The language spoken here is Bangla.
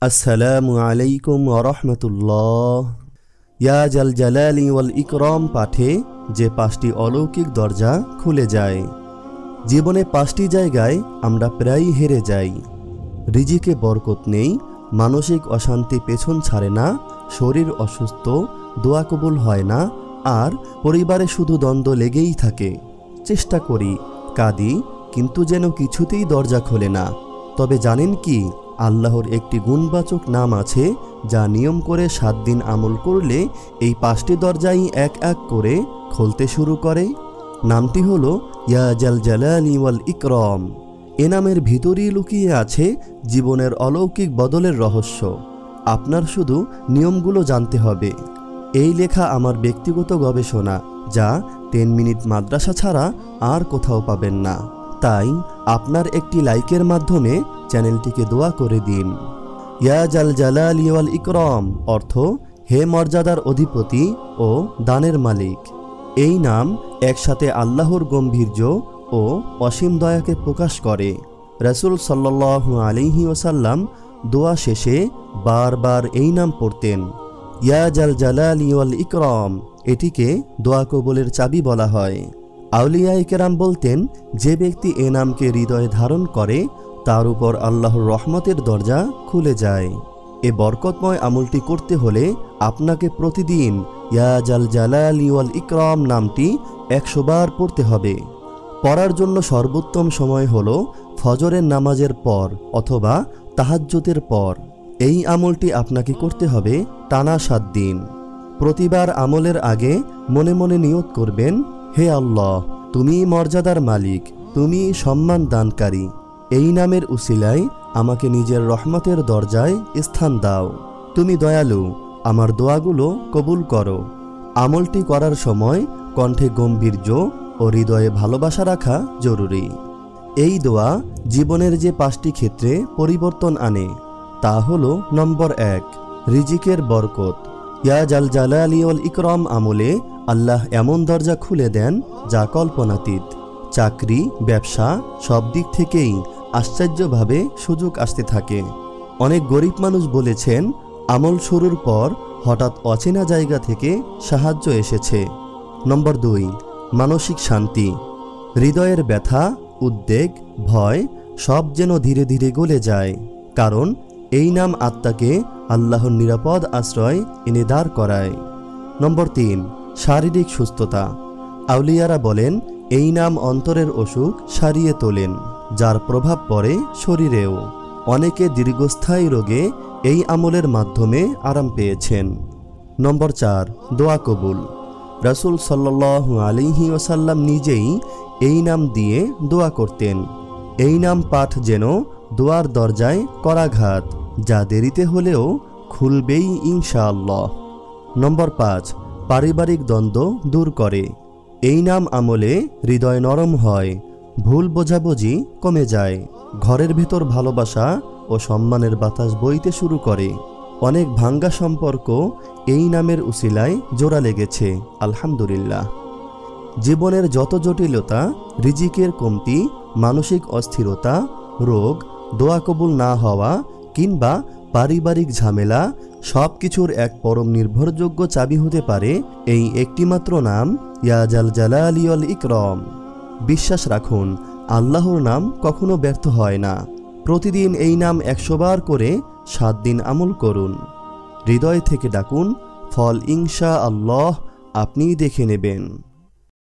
আসসালামু আলাইকুম ওয়া রাহমাতুল্লাহ। ইয়া জাল জালালি ওয়াল ইকরাম পাঠে যে 5টি অলৌকিক দরজা খুলে যায়। জীবনে 5টি জায়গায় আমরা প্রায়ই হেরে যাই। রিজিকে বরকত নেই, মানসিক অশান্তি পেছন ছাড়ে না, শরীর অসুস্থ, দোয়া কবুল হয় না, আর পরিবারে শুধু দ্বন্দ্ব লেগেই থাকে। চেষ্টা করি, কাঁদি, কিন্তু যেন কিছুতেই দরজা খোলে না। তবে জানেন কি, আল্লাহর একটি গুণবাচক নাম আছে যা নিয়ম করে 7 দিন আমল করলে এই 5টি দরজাই এক এক করে খুলতে শুরু করে। নামটি হলো ইয়া জাল জালালি ওয়াল ইকরাম। এ নামের ভিতরেই লুকিয়ে আছে জীবনের অলৌকিক বদলের রহস্য। আপনার শুধু নিয়মগুলো জানতে হবে। এই লেখা আমার ব্যক্তিগত গবেষণা, যা 10 মিনিট মাদ্রাসা ছাড়া আর কোথাও পাবেন না। তাই আপনার একটি লাইকের মাধ্যমে চ্যানেলটিকে দোয়া করে দিন। ইয়া জাল জালালি ওয়াল ইকরাম অর্থ হে মর্যাদার অধিপতি ও দানের মালিক। এই নাম একসাথে আল্লাহর গম্ভীর্য ও অসীম দয়াকে প্রকাশ করে। রাসূল সাল্লাল্লাহু আলাইহি ওয়াসাল্লাম দোয়া শেষে বারবার এই নাম পড়তেন, ইয়া জাল জালালি ওয়াল ইকরাম। এটিকে দোয়া কবুলের চাবি বলা হয়। আউলিয়ায়ে কেরাম বলতেন, যে ব্যক্তি এ নামকে হৃদয়ে ধারণ করে তার উপর আল্লাহর রহমতের দরজা খুলে যায়। এ বরকতময় আমলটি করতে হলে আপনাকে প্রতিদিন ইয়া জাল জালালি ওয়াল ইকরাম নামটি 100 বার পড়তে হবে। পড়ার জন্য সর্বোত্তম সময় হলো ফজরের নামাজের পর অথবা তাহাজ্জুদের পর। এই আমলটি আপনাকে করতে হবে টানা 7 দিন। প্রতিবার আমলের আগে মনে মনে নিয়ত করবেন, হে আল্লাহ, তুমি মর্যাদার মালিক, তুমি সম্মান দানকারী। এই নামের উসিলায় আমাকে নিজের রহমতের দরজায় স্থান দাও। তুমি দয়ালু, আমার দোয়াগুলো কবুল করো। আমলটি করার সময় কণ্ঠে গম্ভীর্য ও হৃদয়ে ভালোবাসা রাখা জরুরি। এই দোয়া জীবনের যে 5টি ক্ষেত্রে পরিবর্তন আনে, তা হলো নম্বর 1, রিজিকের বরকত। ইয়া জাল জালালি ওয়াল ইকরাম আমলে আল্লাহ এমন দরজা খুলে দেন যা কল্পনাতীত। চাকরি, ব্যবসা সব দিক থেকেই আশ্চর্যভাবে সুযোগ আসতে থাকে। অনেক গরিব মানুষ বলেছেন, আমল শুরুর পর হঠাৎ অচেনা জায়গা থেকে সাহায্য এসেছে। নম্বর 2, মানসিক শান্তি। হৃদয়ের ব্যথা, উদ্বেগ, ভয় সব যেন ধীরে ধীরে গলে যায়, কারণ এই নাম আত্মাকে আল্লাহর নিরাপদ আশ্রয় এনে দাঁড় করায়। নম্বর 3, শারীরিক সুস্থতা। আউলিয়ারা বলেন, এই নাম অন্তরের অসুখ সারিয়ে তোলেন, যার প্রভাব পড়ে শরীরেও। অনেকে দীর্ঘস্থায়ী রোগে এই আমলের মাধ্যমে আরাম পেয়েছেন। নম্বর 4, দোয়া কবুল। রাসূল সাল্লাল্লাহু আলাইহি ওয়াসাল্লাম নিজেই এই নাম দিয়ে দোয়া করতেন। এই নাম পাঠ যেন দোয়ার দরজায় করাঘাত, যা দেরিতে হলেও খুলবেই ইনশাআল্লাহ। নম্বর 5, পারিবারিক দ্বন্দ্ব দূর করে। এই নাম আমলে হৃদয় নরম হয়, ভুল বোঝাবুঝি কমে যায়, ঘরের ভেতর ভালোবাসা ও সম্মানের বাতাস বইতে শুরু করে। অনেক ভাঙ্গা সম্পর্ক এই নামের উসিলায় জোড়া লেগেছে, আলহামদুলিল্লাহ। জীবনের যত জটিলতা, রিজিকের কমতি, মানসিক অস্থিরতা, রোগ, দোয়া কবুল না হওয়া কিংবা পারিবারিক ঝামেলা সব কিছুর এক পরম নির্ভরযোগ্য চাবি হতে পারে এই একটিমাত্র নাম, ইয়া জাল জালালি ওয়াল ইকরাম। বিশ্বাস রাখুন, আল্লাহর নাম কখনো ব্যর্থ হয় না। প্রতিদিন এই নাম 100 বার করে 7 দিন আমল করুন। হৃদয় থেকে ডাকুন, ফল ইনশাআল্লাহ আপনিই দেখে নেবেন।